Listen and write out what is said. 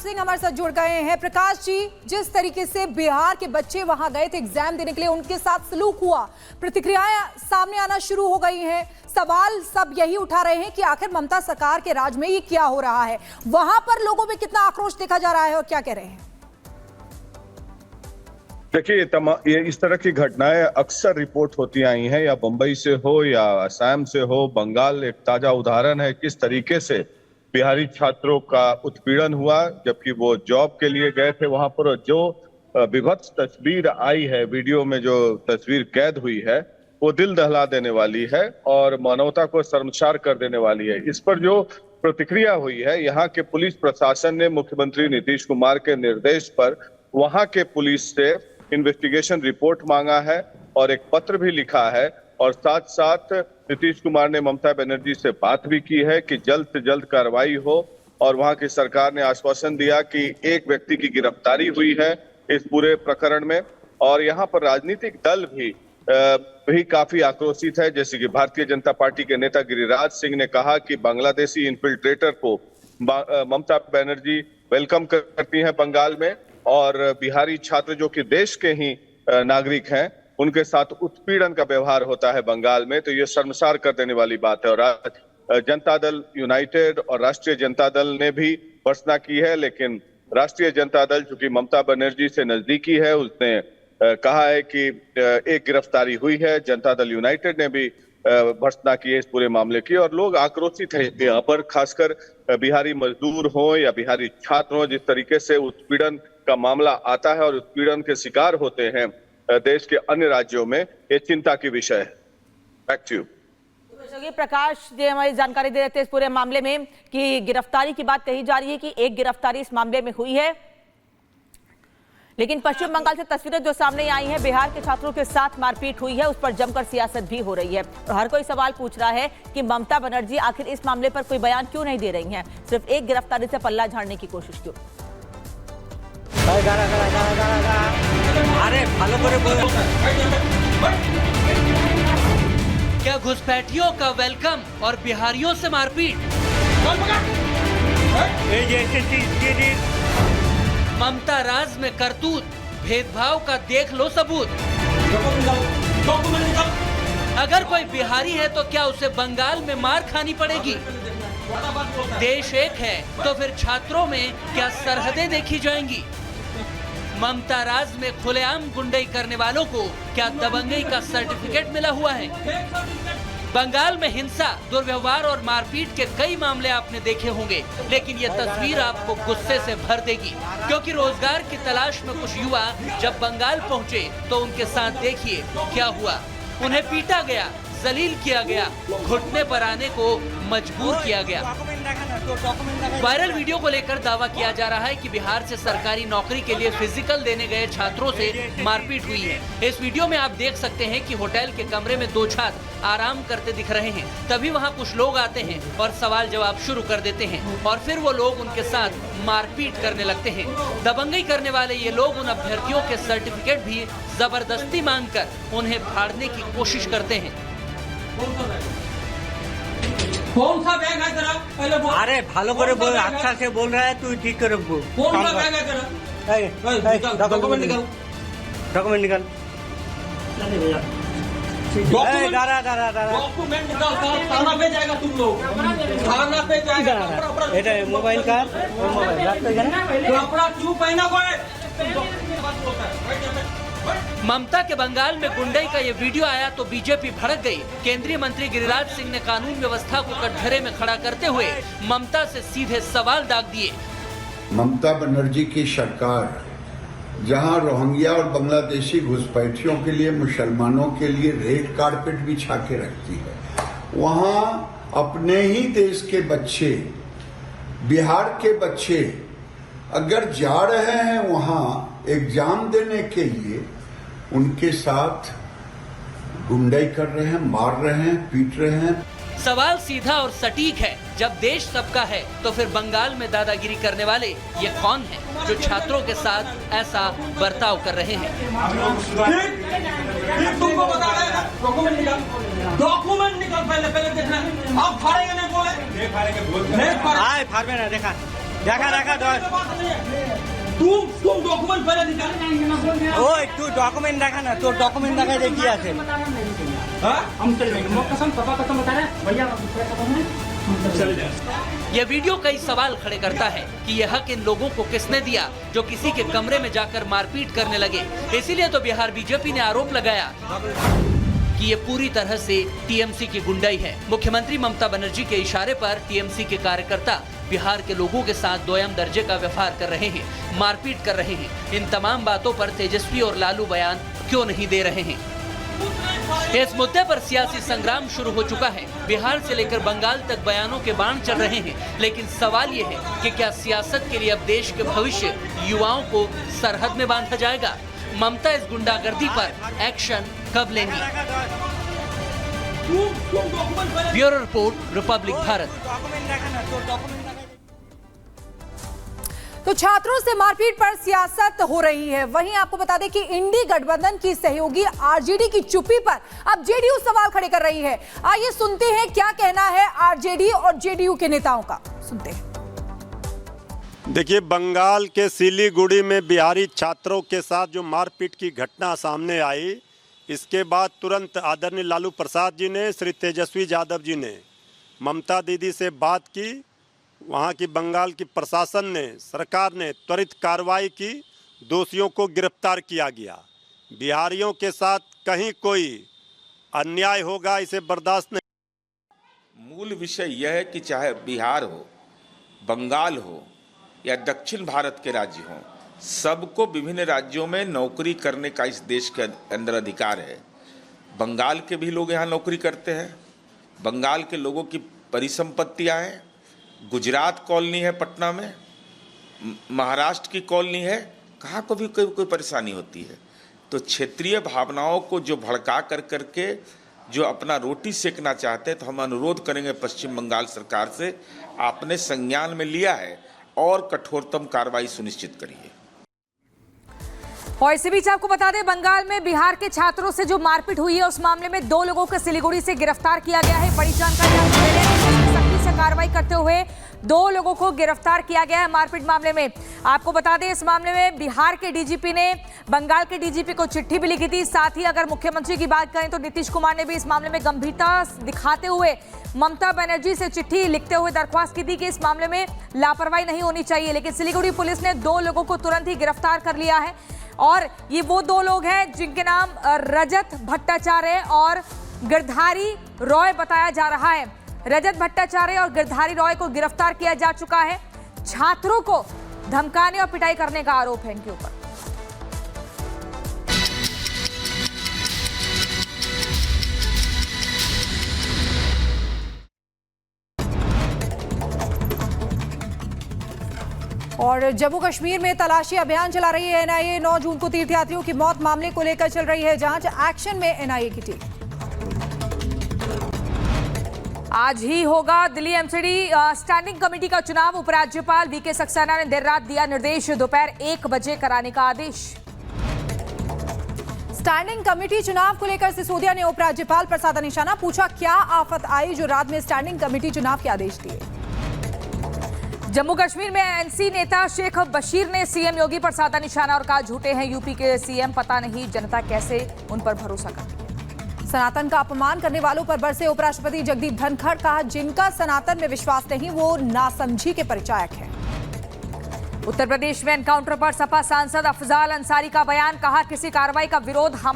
सिंह हमारे साथ जुड़ गए हैं। प्रकाश जी, जिस तरीके से बिहार के बच्चे वहां गए थे एग्जाम देने के लिए, उनके साथ सलूक हुआ, प्रतिक्रियाएं सामने आना शुरू हो गई हैं। सवाल सब यही उठा रहे हैं कि आखिर ममता सरकार के राज में ये क्या हो रहा है। वहां पर लोगों में कितना आक्रोश देखा जा रहा है और क्या कह रहे हैं? देखिए, ये इस तरह की घटनाएं अक्सर रिपोर्ट होती आई हैं, या बंबई से हो या असम से हो। बंगाल एक ताजा उदाहरण है किस तरीके से बिहारी छात्रों का उत्पीड़न हुआ, जबकि वो जॉब के लिए गए थे वहां पर। जो विभत्स तस्वीर आई है, वीडियो में जो तस्वीर कैद हुई है, वो दिल दहला देने वाली है और मानवता को शर्मसार कर देने वाली है। इस पर जो प्रतिक्रिया हुई है, यहाँ के पुलिस प्रशासन ने मुख्यमंत्री नीतीश कुमार के निर्देश पर वहां के पुलिस से इन्वेस्टिगेशन रिपोर्ट मांगा है और एक पत्र भी लिखा है, और साथ साथ नीतीश कुमार ने ममता बनर्जी से बात भी की है कि जल्द से जल्द कार्रवाई हो। और वहां की सरकार ने आश्वासन दिया कि एक व्यक्ति की गिरफ्तारी हुई है इस पूरे प्रकरण में। और यहाँ पर राजनीतिक दल भी काफी आक्रोशित है। जैसे कि भारतीय जनता पार्टी के नेता गिरिराज सिंह ने कहा कि बांग्लादेशी इन्फिल्ट्रेटर को ममता बनर्जी वेलकम करती हैं बंगाल में, और बिहारी छात्र जो कि देश के ही नागरिक हैं, उनके साथ उत्पीड़न का व्यवहार होता है बंगाल में। तो ये शर्मसार कर देने वाली बात है। और जनता दल यूनाइटेड और राष्ट्रीय जनता दल ने भी भर्त्सना की है, लेकिन राष्ट्रीय जनता दल चूंकि ममता बनर्जी से नजदीकी है, उसने कहा है कि एक गिरफ्तारी हुई है। जनता दल यूनाइटेड ने भी भर्त्सना की है इस पूरे मामले की, और लोग आक्रोशित है यहाँ पर, खासकर बिहारी मजदूर हो या बिहारी छात्र हो। जिस तरीके से उत्पीड़न का मामला आता है और उत्पीड़न के शिकार होते हैं देश के अन्य राज्यों में, ये चिंता की विषय है। Back to you. Prakash ji हमारी जानकारी दे रहे थे इस पूरे मामले में कि गिरफ्तारी की बात कही जा रही है कि एक गिरफ्तारी इस मामले में हुई है, लेकिन पश्चिम बंगाल से तस्वीरें जो सामने आई हैं, बिहार के छात्रों के साथ मारपीट हुई है, उस पर जमकर सियासत भी हो रही है। और हर कोई सवाल पूछ रहा है कि ममता बनर्जी आखिर इस मामले पर कोई बयान क्यों नहीं दे रही हैं, सिर्फ एक गिरफ्तारी से पल्ला झाड़ने की कोशिश क्यों? अरे भालो करे बोल। क्या घुसपैठियों का वेलकम और बिहारियों से मारपीट? ममता राज में करतूत, भेदभाव का देख लो सबूत। अगर कोई बिहारी है तो क्या उसे बंगाल में मार खानी पड़ेगी? देश एक है तो फिर छात्रों में क्या सरहदें देखी जाएंगी? ममता राज में खुलेआम गुंडई करने वालों को क्या दबंगई का सर्टिफिकेट मिला हुआ है? बंगाल में हिंसा, दुर्व्यवहार और मारपीट के कई मामले आपने देखे होंगे, लेकिन ये तस्वीर आपको गुस्से से भर देगी, क्योंकि रोजगार की तलाश में कुछ युवा जब बंगाल पहुंचे तो उनके साथ देखिए क्या हुआ। उन्हें पीटा गया, जलील किया गया, घुटने पर आने को मजबूर किया गया। वायरल वीडियो को लेकर दावा किया जा रहा है कि बिहार से सरकारी नौकरी के लिए फिजिकल देने गए छात्रों से मारपीट हुई है। इस वीडियो में आप देख सकते हैं कि होटल के कमरे में दो छात्र आराम करते दिख रहे हैं। तभी वहां कुछ लोग आते हैं और सवाल जवाब शुरू कर देते हैं, और फिर वो लोग उनके साथ मारपीट करने लगते हैं। दबंगई करने वाले ये लोग उन अभ्यर्थियों के सर्टिफिकेट भी जबरदस्ती मांगकर उन्हें फाड़ने की कोशिश करते हैं। कौन सा बैग है तेरा? पहले बोल। अरे भालो करे बोल, अच्छा से बोल रहा है तू, ठीक करे बोल। कौन सा बैग है तेरा? डॉक्यूमेंट निकाल। डॉक्यूमेंट निकाल। डॉक्यूमेंट निकाल। थाना पे जाएगा तुम लोग, थाना पे जाएगा। मोबाइल का कपड़ा क्यों पहना कोई? ममता के बंगाल में गुंडई का ये वीडियो आया तो बीजेपी भड़क गई। केंद्रीय मंत्री गिरिराज सिंह ने कानून व्यवस्था को कटघरे में खड़ा करते हुए ममता से सीधे सवाल दाग दिए। ममता बनर्जी की सरकार जहां रोहिंग्या और बांग्लादेशी घुसपैठियों के लिए, मुसलमानों के लिए रेड कारपेट बिछा के रखती है, वहां अपने ही देश के बच्चे, बिहार के बच्चे अगर जा रहे हैं वहां एग्जाम देने के लिए, उनके साथ गुंडाई कर रहे हैं, मार रहे हैं, पीट रहे हैं। सवाल सीधा और सटीक है, जब देश सबका है तो फिर बंगाल में दादागिरी करने वाले ये कौन हैं जो छात्रों के साथ ऐसा बर्ताव कर रहे हैं? तुमको बता रहे हैं, डॉक्यूमेंट निकाल। डॉक्यूमेंट निकाल, पहले देखना। आप फाड़ेंगे नहीं बोले? नहीं फाड़ेंगे, बोल। नहीं फाड़ेंगे। फाड़ में ना देखा। দেখা तुम डॉक्यूमेंट पहले निकाले जाएंगे ना बोल दिया ওই তুই ডকুমেন্ট দেখা না, তোর ডকুমেंट দেখা যে কি আছে। हम चले जाएंगे मौका कसम पापा कसम बता रहे भैया चले जाए। यह वीडियो कई सवाल खड़े करता है कि यह हक इन लोगों को किसने दिया जो किसी के कमरे में जाकर मारपीट करने लगे। इसीलिए तो बिहार बीजेपी ने आरोप लगाया कि ये पूरी तरह से टीएमसी की गुंडाई है। मुख्यमंत्री ममता बनर्जी के इशारे पर टीएमसी के कार्यकर्ता बिहार के लोगों के साथ दोयम दर्जे का व्यवहार कर रहे हैं, मारपीट कर रहे हैं। इन तमाम बातों पर तेजस्वी और लालू बयान क्यों नहीं दे रहे हैं? इस मुद्दे पर सियासी संग्राम शुरू हो चुका है। बिहार से लेकर बंगाल तक बयानों के बाण चल रहे हैं, लेकिन सवाल ये है कि क्या सियासत के लिए अब देश के भविष्य युवाओं को सरहद में बांधा जाएगा? ममता इस गुंडागर्दी पर एक्शन कब लेंगी? Bureau report, Republic Bharat. तो छात्रों से मारपीट पर सियासत हो रही है। वहीं आपको बता दें कि इंडी गठबंधन की सहयोगी आरजेडी की चुप्पी पर अब जेडीयू सवाल खड़े कर रही है। आइए सुनते हैं क्या कहना है आरजेडी और जेडीयू के नेताओं का। सुनते हैं। देखिए, बंगाल के सिलीगुड़ी में बिहारी छात्रों के साथ जो मारपीट की घटना सामने आई, इसके बाद तुरंत आदरणीय लालू प्रसाद जी ने, श्री तेजस्वी यादव जी ने ममता दीदी से बात की। वहाँ की बंगाल की प्रशासन ने, सरकार ने त्वरित कार्रवाई की, दोषियों को गिरफ्तार किया गया। बिहारियों के साथ कहीं कोई अन्याय होगा, इसे बर्दाश्त नहीं। मूल विषय यह है कि चाहे बिहार हो, बंगाल हो या दक्षिण भारत के राज्य हों, सबको विभिन्न राज्यों में नौकरी करने का इस देश के अंदर अधिकार है। बंगाल के भी लोग यहाँ नौकरी करते हैं, बंगाल के लोगों की परिसंपत्तियाँ हैं, गुजरात कॉलोनी है पटना में, महाराष्ट्र की कॉलोनी है, कहाँ को भी कोई परेशानी होती है। तो क्षेत्रीय भावनाओं को जो भड़का करके जो अपना रोटी सेकना चाहते हैं, तो हम अनुरोध करेंगे पश्चिम बंगाल सरकार से, आपने संज्ञान में लिया है और कठोरतम कार्रवाई सुनिश्चित करिए। और इसी बीच आपको बता दें, बंगाल में बिहार के छात्रों से जो मारपीट हुई है, उस मामले में 2 लोगों को सिलीगुड़ी से गिरफ्तार किया गया है। बड़ी जानकारी आपको दे रहे हैं। सख्ती से कार्रवाई करते हुए 2 लोगों को गिरफ्तार किया गया है मारपीट मामले में। आपको बता दें, इस मामले में बिहार के डीजीपी ने बंगाल के डीजीपी को चिट्ठी भी लिखी थी। साथ ही अगर मुख्यमंत्री की बात करें तो नीतीश कुमार ने भी इस मामले में गंभीरता दिखाते हुए ममता बनर्जी से चिट्ठी लिखते हुए दरख्वास्त की थी कि इस मामले में लापरवाही नहीं होनी चाहिए। लेकिन सिलीगुड़ी पुलिस ने 2 लोगों को तुरंत ही गिरफ्तार कर लिया है और ये वो 2 लोग हैं जिनके नाम रजत भट्टाचार्य और गिरधारी रॉय बताया जा रहा है। रजत भट्टाचार्य और गिरधारी रॉय को गिरफ्तार किया जा चुका है। छात्रों को धमकाने और पिटाई करने का आरोप है इनके ऊपर। और जम्मू कश्मीर में तलाशी अभियान चला रही है एनआईए। 9 जून को तीर्थयात्रियों की मौत मामले को लेकर चल रही है जांच। एक्शन में एनआईए की टीम। आज ही होगा दिल्ली एमसीडी स्टैंडिंग कमेटी का चुनाव। उपराज्यपाल वीके सक्सेना ने देर रात दिया निर्देश, दोपहर 1 बजे कराने का आदेश। स्टैंडिंग कमेटी चुनाव को लेकर सिसोदिया ने उपराज्यपाल पर साधा निशाना। पूछा, क्या आफत आई जो रात में स्टैंडिंग कमेटी चुनाव के आदेश दिए। जम्मू कश्मीर में एनसी नेता शेख बशीर ने सीएम योगी पर साधा निशाना और कहा, झूठे हैं यूपी के सीएम, पता नहीं जनता कैसे उन पर भरोसा करती है। सनातन का अपमान करने वालों पर बरसे उपराष्ट्रपति जगदीप धनखड़। कहा, जिनका सनातन में विश्वास नहीं वो नासमझी के परिचायक हैं। उत्तर प्रदेश में एनकाउंटर पर सपा सांसद अफजाल अंसारी का बयान। कहा, किसी कार्रवाई का विरोध हम